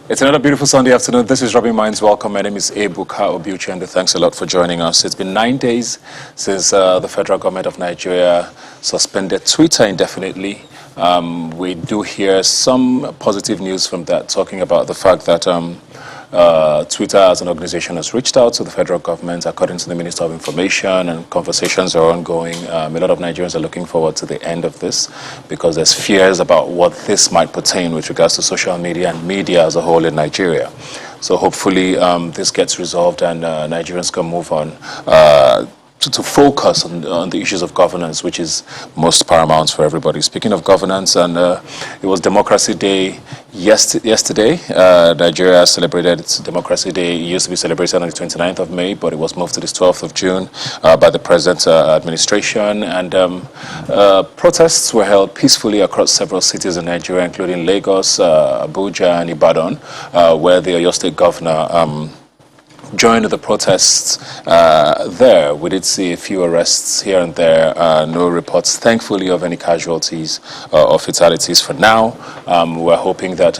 It's another beautiful Sunday afternoon. This is Robin Minds. Welcome. My name is Ebuka Obiuchi, and thanks a lot for joining us. It's been 9 days since the federal government of Nigeria suspended Twitter indefinitely. We do hear some positive news from that, talking about the fact that Twitter as an organization has reached out to the federal government, according to the Minister of Information, and conversations are ongoing. A lot of Nigerians are looking forward to the end of this because there's fears about what this might pertain with regards to social media and media as a whole in Nigeria. So hopefully this gets resolved and Nigerians can move on to focus on the issues of governance, which is most paramount for everybody. Speaking of governance, and it was Democracy Day yesterday. Nigeria celebrated its Democracy Day. It used to be celebrated on the 29th of May, but it was moved to the 12th of June by the President's administration. And protests were held peacefully across several cities in Nigeria, including Lagos, Abuja, and Ibadan, where the Oyo State Governor joined the protests there. We did see a few arrests here and there, no reports, thankfully, of any casualties or fatalities for now. We're hoping that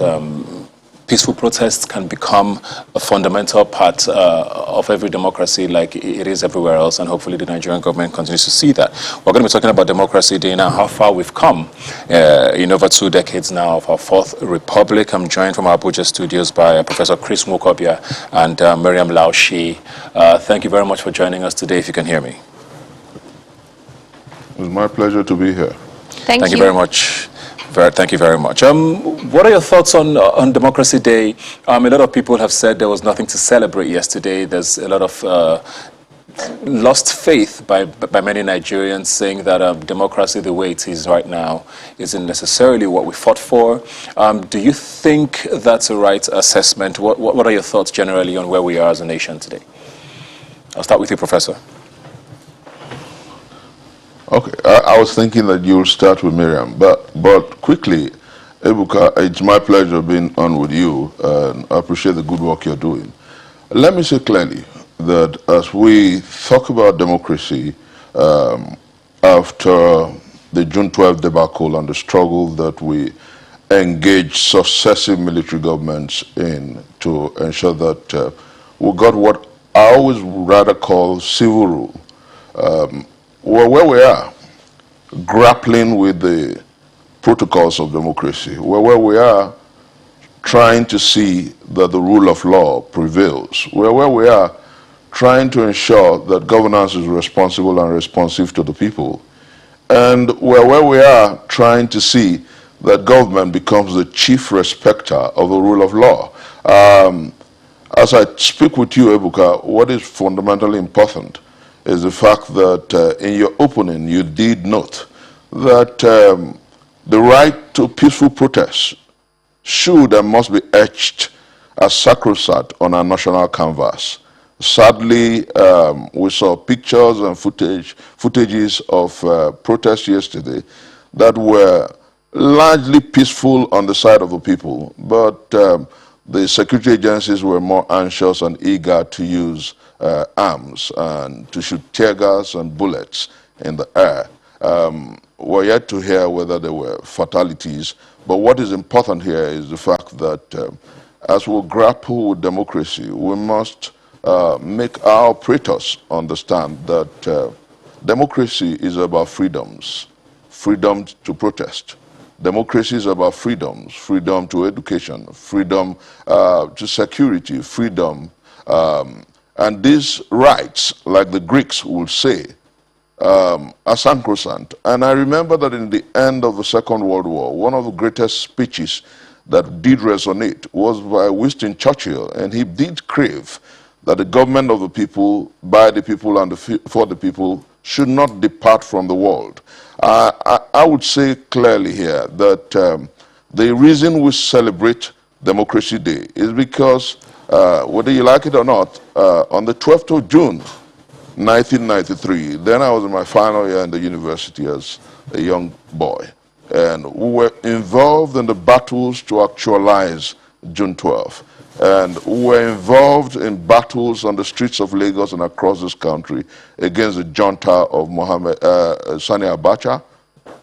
peaceful protests can become a fundamental part of every democracy like it is everywhere else, and hopefully the Nigerian government continues to see that. We're going to be talking about Democracy Day now, how far we've come in over 2 decades now of our fourth republic. I'm joined from our Abuja studios by Professor Chris Nwokobia and Miriam Laoshi. Thank you very much for joining us today, if you can hear me. It's my pleasure to be here. Thank you very much. Thank you very much. What are your thoughts on Democracy Day? A lot of people have said there was nothing to celebrate yesterday. There's a lot of lost faith by many Nigerians, saying that democracy the way it is right now isn't necessarily what we fought for. Do you think that's a right assessment? What are your thoughts generally on where we are as a nation today? I'll start with you, Professor. Okay, I was thinking that you'll start with Miriam, but quickly, Ebuka, it's my pleasure being on with you, and I appreciate the good work you're doing. Let me say clearly that as we talk about democracy after the June 12th debacle and the struggle that we engaged successive military governments in to ensure that we got what I always rather call civil rule, well, where we are, grappling with the protocols of democracy, where we are trying to see that the rule of law prevails, where we are trying to ensure that governance is responsible and responsive to the people, and where we are trying to see that government becomes the chief respecter of the rule of law. As I speak with you, Ebuka, what is fundamentally important is the fact that in your opening you did note that the right to peaceful protest should and must be etched as sacrosanct on our national canvas. Sadly, we saw pictures and footages of protests yesterday that were largely peaceful on the side of the people, but the security agencies were more anxious and eager to use arms and to shoot tear gas and bullets in the air. We're yet to hear whether there were fatalities, but what is important here is the fact that as we grapple with democracy, we must make our operators understand that democracy is about freedoms, freedom to protest. Democracy is about freedoms, freedom to education, freedom to security, freedom. And these rights, like the Greeks would say, are sacrosanct. And I remember that in the end of the Second World War, one of the greatest speeches that did resonate was by Winston Churchill, and he did crave that the government of the people, by the people, and for the people should not depart from the world. I would say clearly here that the reason we celebrate Democracy Day is because, whether you like it or not, on the 12th of June, 1993, then I was in my final year in the university as a young boy, and we were involved in the battles to actualize June 12th. And we were involved in battles on the streets of Lagos and across this country against the junta of Sani Abacha.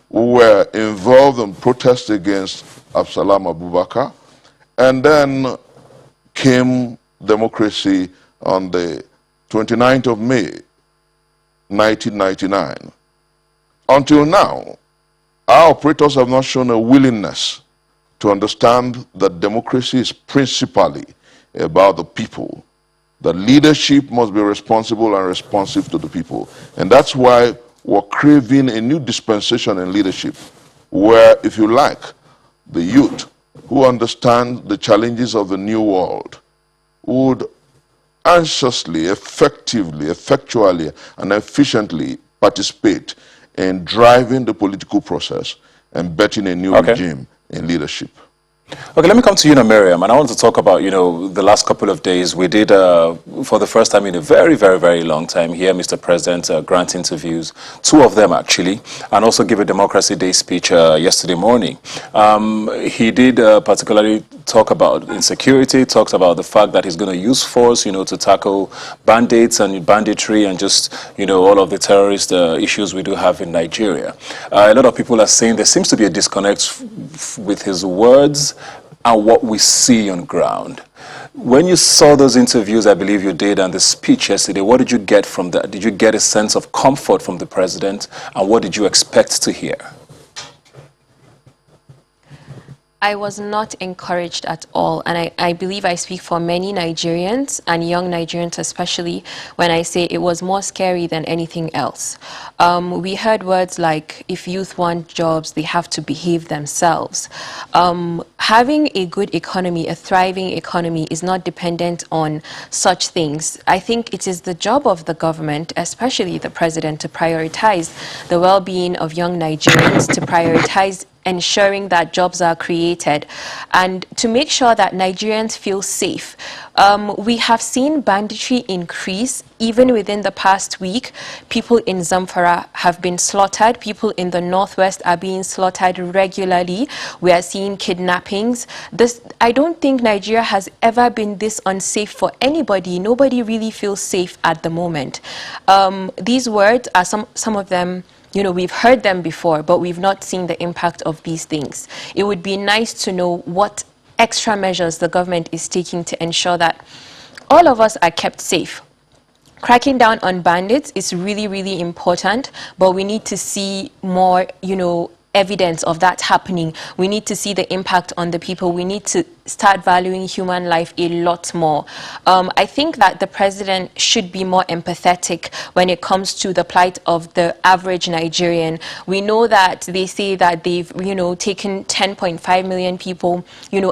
We were involved in protests against Absalam Abubakar. And then came democracy on the 29th of May, 1999. Until now, our operators have not shown a willingness to understand that democracy is principally about the people. That leadership must be responsible and responsive to the people. And that's why we're craving a new dispensation in leadership, where, if you like, the youth who understand the challenges of the new world would anxiously, effectively, effectually, and efficiently participate in driving the political process and betting a new regime in leadership. Okay, let me come to you now, Miriam, and I want to talk about, the last couple of days we did, for the first time in a very, very, very long time, hear Mr. President grant interviews, 2 of them actually, and also give a Democracy Day speech yesterday morning. He did particularly talk about insecurity, talks about the fact that he's going to use force, to tackle bandits and banditry and just, all of the terrorist issues we do have in Nigeria. A lot of people are saying there seems to be a disconnect with his words and what we see on ground. When you saw those interviews, I believe you did, and the speech yesterday, what did you get from that? Did you get a sense of comfort from the president, and what did you expect to hear? I was not encouraged at all, and I believe I speak for many Nigerians, and young Nigerians especially, when I say it was more scary than anything else. We heard words like, if youth want jobs, they have to behave themselves. Having a good economy, a thriving economy, is not dependent on such things. I think it is the job of the government, especially the president, to prioritize the well-being of young Nigerians, to prioritize ensuring that jobs are created, and to make sure that Nigerians feel safe. We have seen banditry increase even within the past week. People in Zamfara have been slaughtered. People in the northwest are being slaughtered regularly. We are seeing kidnappings. I don't think Nigeria has ever been this unsafe for anybody. Nobody really feels safe at the moment. These words are some of them, we've heard them before, but we've not seen the impact of these things. It would be nice to know what extra measures the government is taking to ensure that all of us are kept safe. Cracking down on bandits is really, really important, but we need to see more, evidence of that happening. We need to see the impact on the people. We need to start valuing human life a lot more. I think that the president should be more empathetic when it comes to the plight of the average Nigerian. We know that they say that they've, taken 10.5 million people,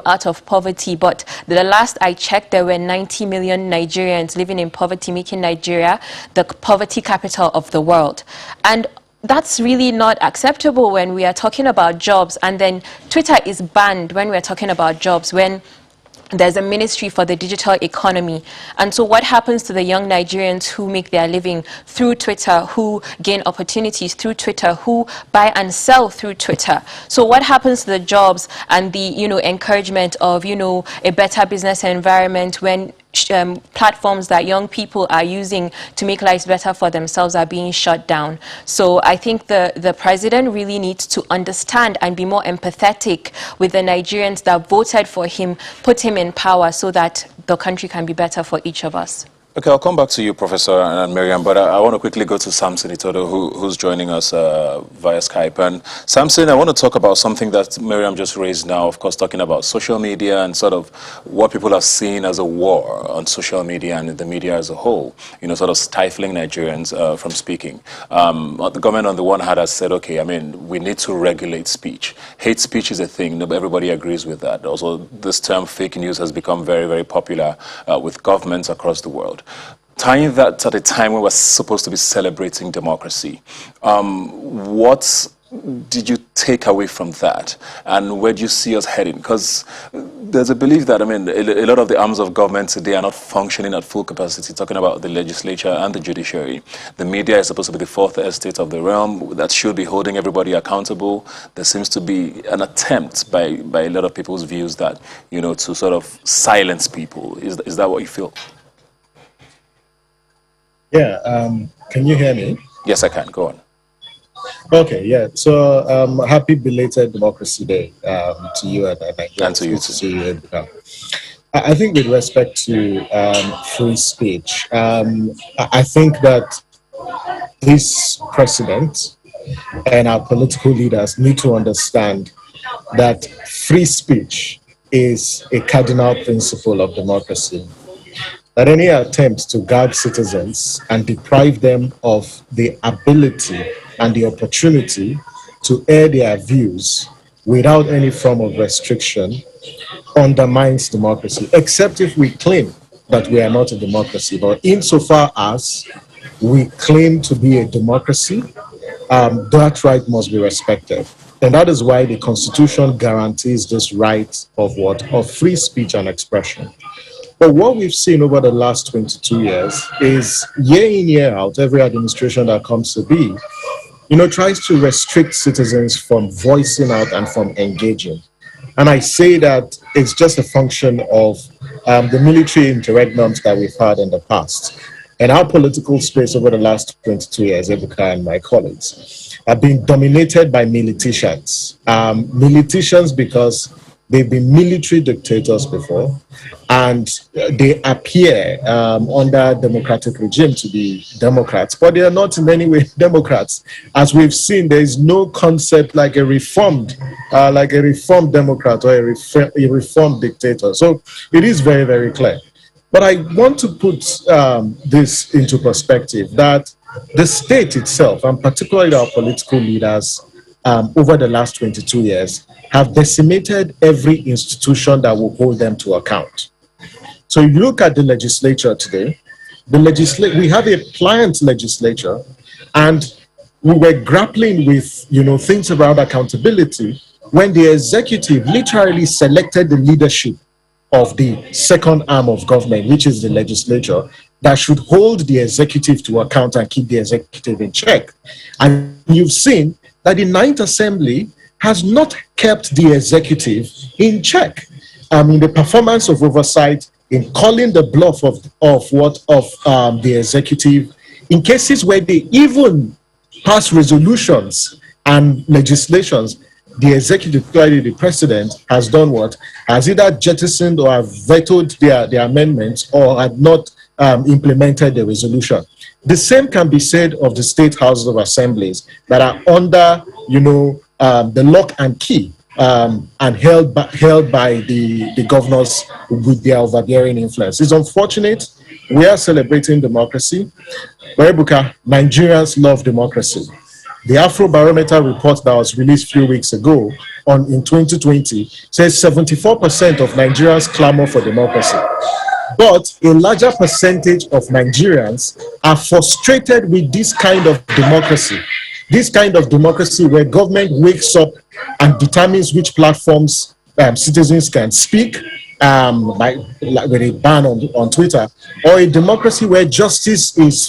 out of poverty, but the last I checked, there were 90 million Nigerians living in poverty, making Nigeria the poverty capital of the world. And that's really not acceptable when we are talking about jobs, and then Twitter is banned when we're talking about jobs, when there's a ministry for the digital economy. And so what happens to the young Nigerians who make their living through Twitter, who gain opportunities through Twitter, who buy and sell through Twitter? So what happens to the jobs and the, encouragement of, a better business environment when platforms that young people are using to make lives better for themselves are being shut down? So I think the president really needs to understand and be more empathetic with the Nigerians that voted for him, put him in power, so that the country can be better for each of us. Okay, I'll come back to you, Professor and Miriam, but I want to quickly go to Samson Itodo, who's joining us via Skype. And Samson, I want to talk about something that Miriam just raised now, of course, talking about social media and sort of what people have seen as a war on social media and in the media as a whole, sort of stifling Nigerians from speaking. The government on the one hand has said, okay, we need to regulate speech. Hate speech is a thing. Everybody agrees with that. Also, this term fake news has become very, very popular with governments across the world. Tying that at a time when we're supposed to be celebrating democracy, what did you take away from that, and where do you see us heading? Because there's a belief that, a lot of the arms of government today are not functioning at full capacity, talking about the legislature and the judiciary. The media is supposed to be the fourth estate of the realm that should be holding everybody accountable. There seems to be an attempt by a lot of people's views that, to sort of silence people. Is that what you feel? Yeah, can you hear me? Yes, I can. Go on. Okay, yeah. So happy belated Democracy Day to you and to you too. I think with respect to free speech, I think that this president and our political leaders need to understand that free speech is a cardinal principle of democracy. That any attempt to gag citizens and deprive them of the ability and the opportunity to air their views without any form of restriction undermines democracy, except if we claim that we are not a democracy. But insofar as we claim to be a democracy, that right must be respected. And that is why the Constitution guarantees this right of what? Of free speech and expression. But what we've seen over the last 22 years is year in, year out, every administration that comes to be, tries to restrict citizens from voicing out and from engaging. And I say that it's just a function of the military interregnums that we've had in the past. And our political space over the last 22 years, Ebuka and my colleagues, have been dominated by militias. Militias because they've been military dictators before, and they appear under democratic regime to be Democrats, but they are not in any way Democrats. As we've seen, there is no concept like a reformed Democrat or a reformed dictator. So it is very, very clear. But I want to put this into perspective that the state itself, and particularly our political leaders over the last 22 years, have decimated every institution that will hold them to account. So if you look at the legislature today, we have a pliant legislature, and we were grappling with things around accountability when the executive literally selected the leadership of the second arm of government, which is the legislature, that should hold the executive to account and keep the executive in check. And you've seen that the Ninth Assembly has not kept the executive in check. The performance of oversight, in calling the bluff of the executive, in cases where they even pass resolutions and legislations, the executive, clearly the president, has done what? Has either jettisoned or have vetoed their amendments or had not implemented the resolution. The same can be said of the state houses of assemblies that are under, the lock and key and held by the governors with their overbearing influence. It's unfortunate. We are celebrating democracy. But Ebuka, Nigerians love democracy. The Afrobarometer report that was released a few weeks ago in 2020 says 74% of Nigerians clamor for democracy. But a larger percentage of Nigerians are frustrated with this kind of democracy. This kind of democracy where government wakes up and determines which platforms citizens can speak, with a ban on Twitter, or a democracy where justice is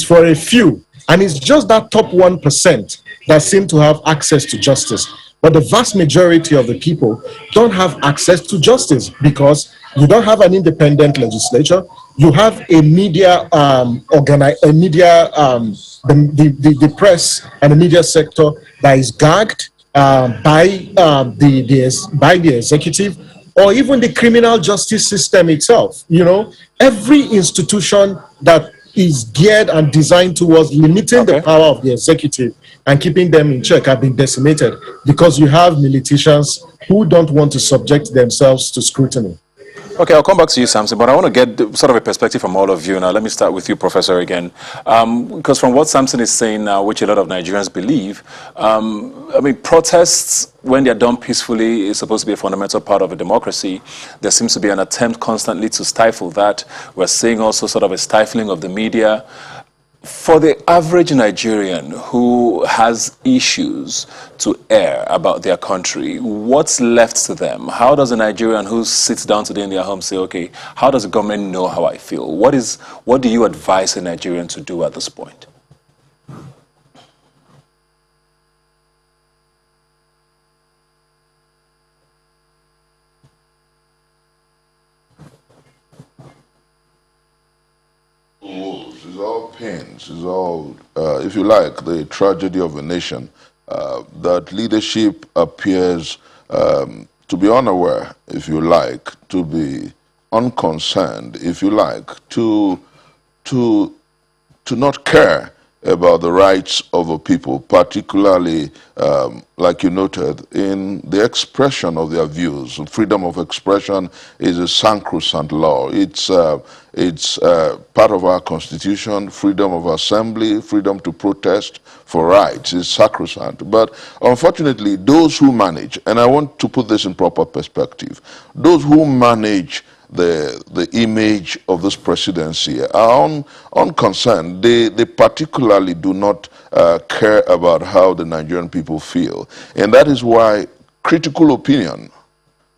for a few. And it's just that top 1% that seem to have access to justice. But the vast majority of the people don't have access to justice because you don't have an independent legislature. You have a media, the press and the media sector that is gagged by the executive, or even the criminal justice system itself. Every institution that is geared and designed towards limiting the power of the executive and keeping them in check have been decimated because you have militias who don't want to subject themselves to scrutiny. Okay, I'll come back to you, Samson, but I want to get sort of a perspective from all of you now. Let me start with you, Professor, again. Because from what Samson is saying now, which a lot of Nigerians believe, protests, when they're done peacefully, is supposed to be a fundamental part of a democracy. There seems to be an attempt constantly to stifle that. We're seeing also sort of a stifling of the media. For the average Nigerian who has issues to air about their country, what's left to them? How does a Nigerian who sits down today in their home say, okay, how does the government know how I feel? What do you advise a Nigerian to do at this point? It's all pains. It's all, if you like, the tragedy of a nation. That leadership appears to be unaware, if you like, to be unconcerned, if you like, to not care about the rights of the people, particularly, like you noted, in the expression of their views. Freedom of expression is a sacrosanct law. It's part of our constitution. Freedom of assembly, freedom to protest for rights is sacrosanct. But unfortunately, those who manage, and I want to put this in proper perspective, those who manage the image of this presidency are unconcerned. They particularly do not care about how the Nigerian people feel. And that is why critical opinion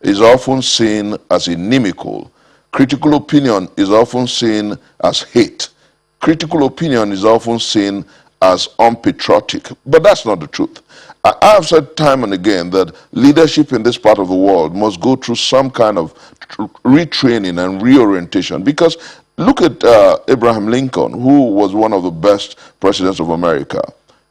is often seen as inimical. Critical opinion is often seen as hate. Critical opinion is often seen as unpatriotic. But that's not the truth. I have said time and again that leadership in this part of the world must go through some kind of retraining and reorientation, because look at Abraham Lincoln, who was one of the best presidents of America.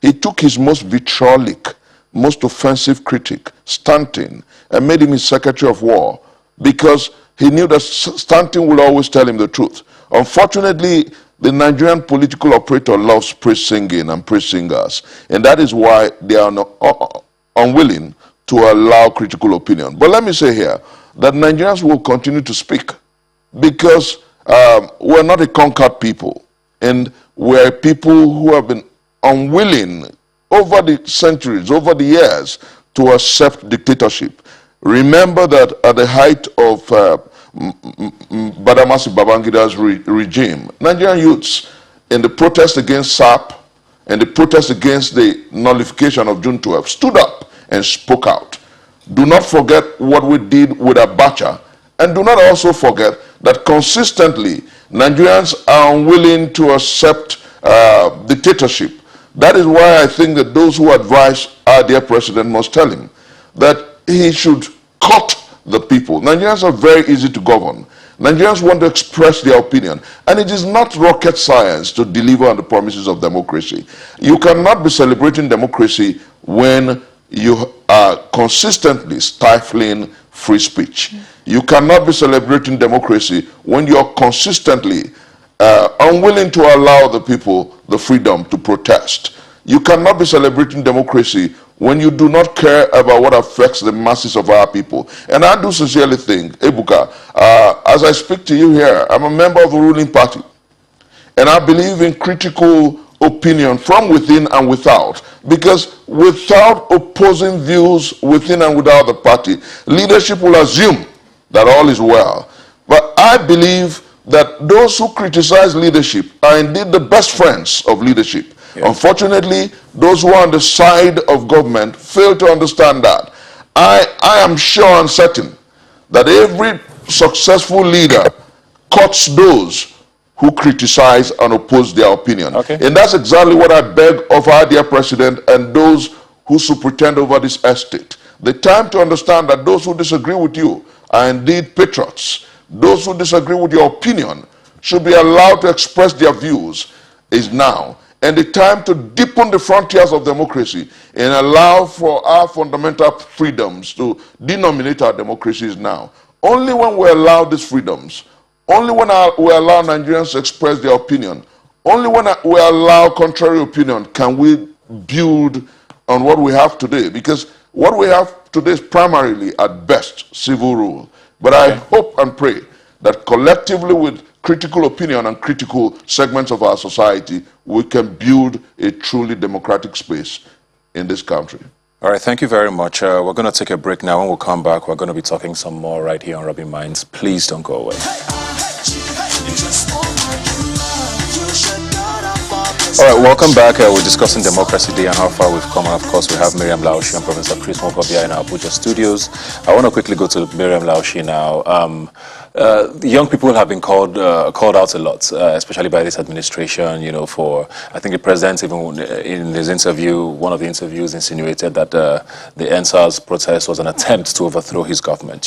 He took his most vitriolic, most offensive critic, Stanton, and made him his Secretary of War, because he knew that Stanton would always tell him the truth. Unfortunately, the Nigerian political operator loves praise singing and praise singers, and that is why they are unwilling to allow critical opinion. But let me say here that Nigerians will continue to speak, because we're not a conquered people, and we're people who have been unwilling over the centuries, over the years, to accept dictatorship. Remember that at the height of Badamasi Babangida's regime, Nigerian youths, in the protest against SAP and the protest against the nullification of June 12, stood up and spoke out. Do not forget what we did with Abacha, and do not also forget that consistently Nigerians are unwilling to accept dictatorship. That is why I think that those who advise our dear president must tell him that he should cut the people. Nigerians are very easy to govern. Nigerians want to express their opinion, and it is not rocket science to deliver on the promises of democracy. You cannot be celebrating democracy when you are consistently stifling free speech. You cannot be celebrating democracy when you are consistently unwilling to allow the people the freedom to protest. You cannot be celebrating democracy when you do not care about what affects the masses of our people. And I do sincerely think, Ebuka, as I speak to you here, I'm a member of the ruling party. And I believe in critical opinion from within and without. Because without opposing views within and without the party, leadership will assume that all is well. But I believe that those who criticize leadership are indeed the best friends of leadership. Yeah. Unfortunately, those who are on the side of government fail to understand that. I am sure and certain that every successful leader cuts those who criticize and oppose their opinion. Okay. And that's exactly what I beg of our dear president and those who superintend over this estate. The time to understand that those who disagree with you are indeed patriots. Those who disagree with your opinion should be allowed to express their views is now. And the time to deepen the frontiers of democracy and allow for our fundamental freedoms to denominate our democracy is now. Only when we allow these freedoms, only when we allow Nigerians to express their opinion, only when we allow contrary opinion can we build on what we have today. Because what we have today is primarily, at best, civil rule. But I hope and pray that collectively with critical opinion and critical segments of our society, we can build a truly democratic space in this country. All right, thank you very much. We're going to take a break now. When we come back, we're going to be talking some more right here on Rubbing Minds. Please don't go away. All right, welcome back. We're discussing Democracy Day and how far we've come. And of course, we have Miriam Laoshi and Professor Chris Mokobia in our Abuja studios. I want to quickly go to Miriam Laoshi now. The young people have been called out a lot, especially by this administration. For I think the president even in his interview, one of the interviews, insinuated that the NSAS protest was an attempt to overthrow his government.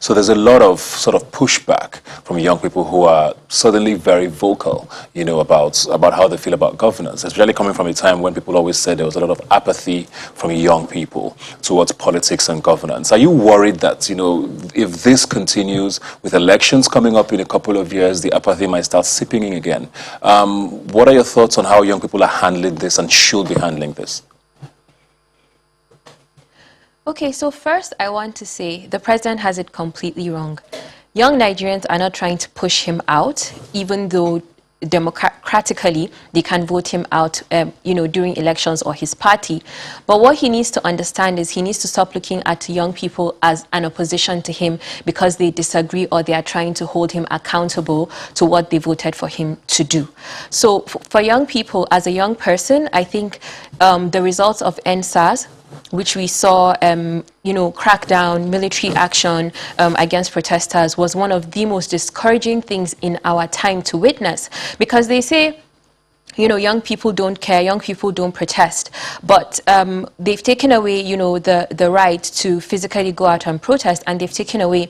So there's a lot of sort of pushback from young people who are suddenly very vocal. About how they feel about governance, especially coming from a time when people always said there was a lot of apathy from young people towards politics and governance. Are you worried that if this continues with elections coming up in a couple of years, the apathy might start seeping in again? What are your thoughts on how young people are handling this and should be handling this? Okay, so first I want to say the president has it completely wrong. Young Nigerians are not trying to push him out, even though democratically they can vote him out during elections, or his party. But what he needs to understand is he needs to stop looking at young people as an opposition to him because they disagree or they are trying to hold him accountable to what they voted for him to do. So for young people, as a young person, I think the results of NSAS, which we saw, crackdown, military action against protesters, was one of the most discouraging things in our time to witness, because they say, young people don't care, young people don't protest, but they've taken away, the right to physically go out and protest, and they've taken away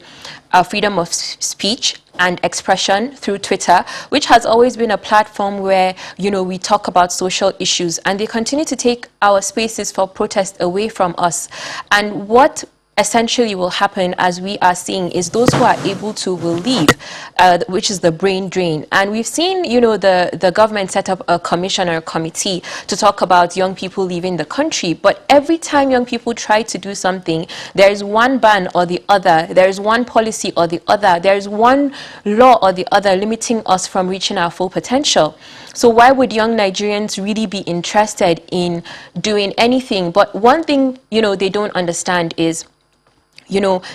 our freedom of speech and expression through Twitter, which has always been a platform where, we talk about social issues, and they continue to take our spaces for protest away from us. And what essentially will happen, as we are seeing, is those who are able to will leave, which is the brain drain. And we've seen, the government set up a commission or a committee to talk about young people leaving the country. But every time young people try to do something, there is one ban or the other, there is one policy or the other, there is one law or the other limiting us from reaching our full potential. So why would young Nigerians really be interested in doing anything? But one thing, they don't understand is,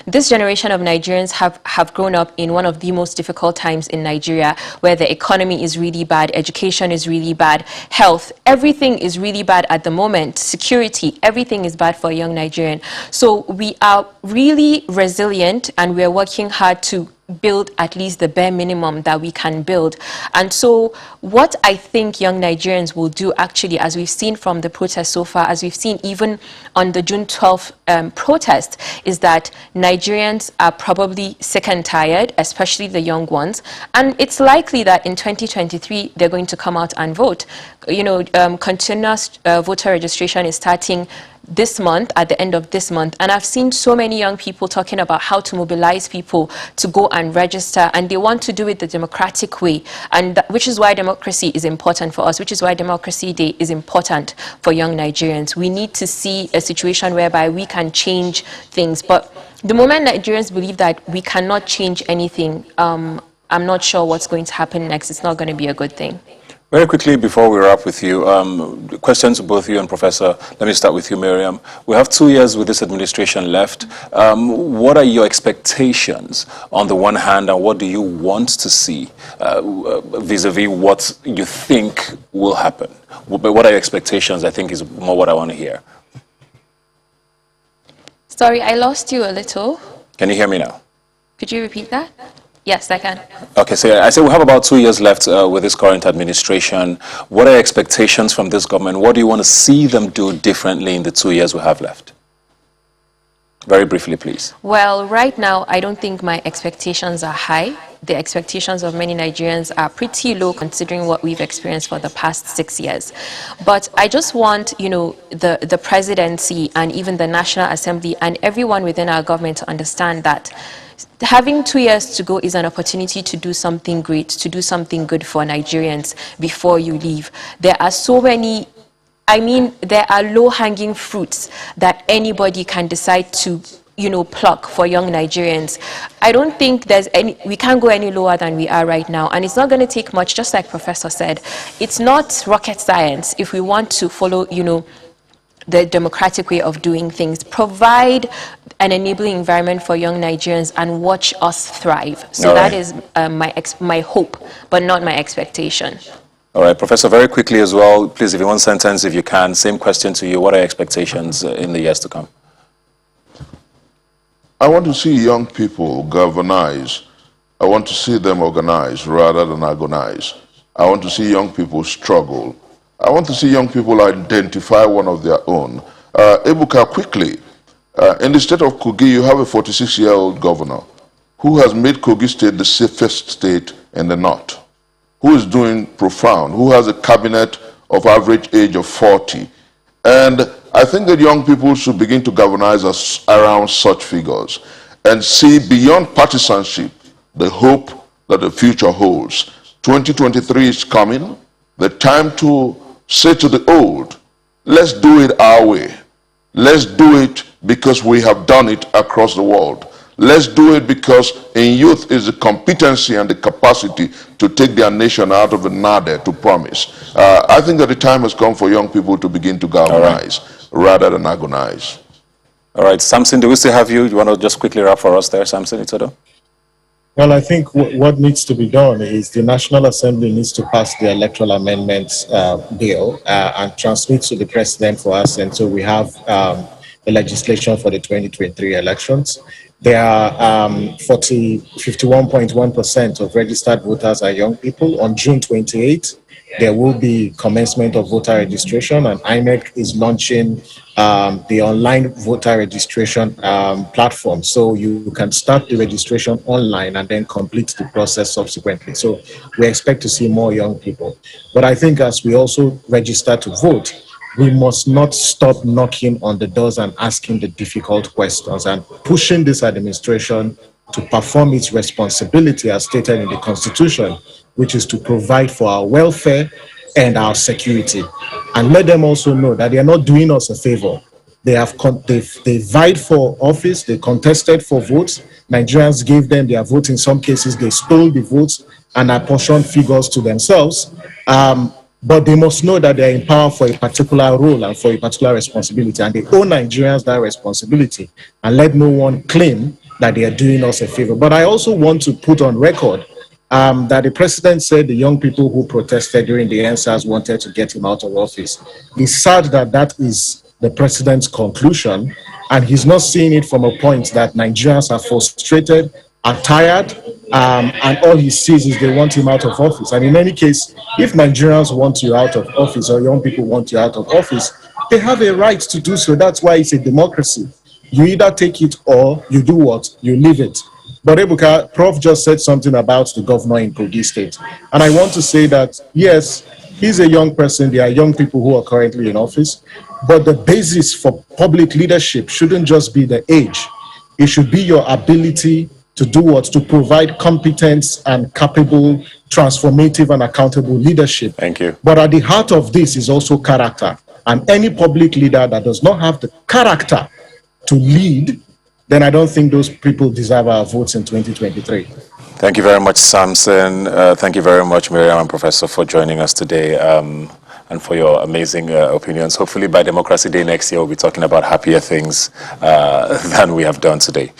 this generation of Nigerians have grown up in one of the most difficult times in Nigeria, where the economy is really bad, education is really bad, health, everything is really bad at the moment, security, everything is bad for a young Nigerian. So we are really resilient, and we are working hard to build at least the bare minimum that we can build. And so what I think young Nigerians will do, actually, as we've seen from the protest so far, as we've seen even on the June 12th protest, is that Nigerians are probably sick and tired, especially the young ones. And it's likely that in 2023, they're going to come out and vote. Continuous voter registration is starting this month, at the end of this month, and I've seen so many young people talking about how to mobilize people to go and register, and they want to do it the democratic way, and which is why democracy is important for us, which is why Democracy Day is important for young Nigerians. We need to see a situation whereby we can change things, but the moment Nigerians believe that we cannot change anything, I'm not sure what's going to happen next. It's not going to be a good thing. Very quickly, before we wrap with you, questions to both you and Professor. Let me start with you, Miriam. We have 2 years with this administration left. What are your expectations on the one hand, and what do you want to see vis-a-vis what you think will happen? What are your expectations, I think, is more what I want to hear. Sorry, I lost you a little. Can you hear me now? Could you repeat that? Yes, I can. Okay, so I say we have about 2 years left with this current administration. What are your expectations from this government? What do you want to see them do differently in the 2 years we have left? Very briefly, please. Well, right now, I don't think my expectations are high. The expectations of many Nigerians are pretty low considering what we've experienced for the past 6 years. But I just want, the presidency and even the National Assembly and everyone within our government to understand that having 2 years to go is an opportunity to do something great, to do something good for Nigerians before you leave. There are so many, there are low-hanging fruits that anybody can decide to, pluck for young Nigerians. I don't think we can't go any lower than we are right now. And it's not going to take much, just like Professor said. It's not rocket science if we want to follow, the democratic way of doing things. Provide an enabling environment for young Nigerians and watch us thrive. So that is my hope, but not my expectation. All right, Professor, very quickly as well, please, if in one sentence, if you can, same question to you. What are your expectations in the years to come? I want to see young people galvanize I want to see them organize rather than agonize. I want to see young people struggle. I want to see young people identify one of their own. Ebuka, quickly, in the state of Kogi, you have a 46-year-old governor who has made Kogi State the safest state in the north, who is doing profound, who has a cabinet of average age of 40. And I think that young people should begin to galvanize us around such figures and see beyond partisanship the hope that the future holds. 2023 is coming. The time to say to the old, let's do it our way. Let's do it because we have done it across the world. Let's do it because in youth is the competency and the capacity to take their nation out of the nadir to promise. I think that the time has come for young people to begin to galvanize rather than agonize. All right, Samson, do we still have you? You want to just quickly wrap for us there, Samson Itodo? Well, I think what needs to be done is the National Assembly needs to pass the electoral amendments bill and transmit to the president for us. And so we have the legislation for the 2023 elections. There are 51.1% of registered voters are young people. On June 28, there will be commencement of voter registration, and INEC is launching the online voter registration platform. So you can start the registration online and then complete the process subsequently. So we expect to see more young people. But I think as we also register to vote, we must not stop knocking on the doors and asking the difficult questions and pushing this administration to perform its responsibility as stated in the Constitution, which is to provide for our welfare and our security. And let them also know that they are not doing us a favor. They vied for office, they contested for votes. Nigerians gave them their votes. In some cases, they stole the votes and apportioned figures to themselves. But they must know that they're in power for a particular role and for a particular responsibility, and they owe Nigerians that responsibility, and let no one claim that they are doing us a favor. But I also want to put on record that the president said the young people who protested during the NSAS wanted to get him out of office. It's sad that that is the president's conclusion, and he's not seeing it from a point that Nigerians are frustrated, are tired, and all he sees is they want him out of office. And in any case, if Nigerians want you out of office or young people want you out of office, they have a right to do so. That's why it's a democracy. You either take it or you do what? You leave it. But Ebuka, Prof just said something about the governor in Kogi State. And I want to say that, yes, he's a young person. There are young people who are currently in office. But the basis for public leadership shouldn't just be the age. It should be your ability to do what? To provide competence and capable, transformative and accountable leadership. Thank you. But at the heart of this is also character. And any public leader that does not have the character to lead, then I don't think those people deserve our votes in 2023. Thank you very much, Samson. Thank you very much, Miriam and Professor, for joining us today and for your amazing opinions. Hopefully by Democracy Day next year, we'll be talking about happier things than we have done today.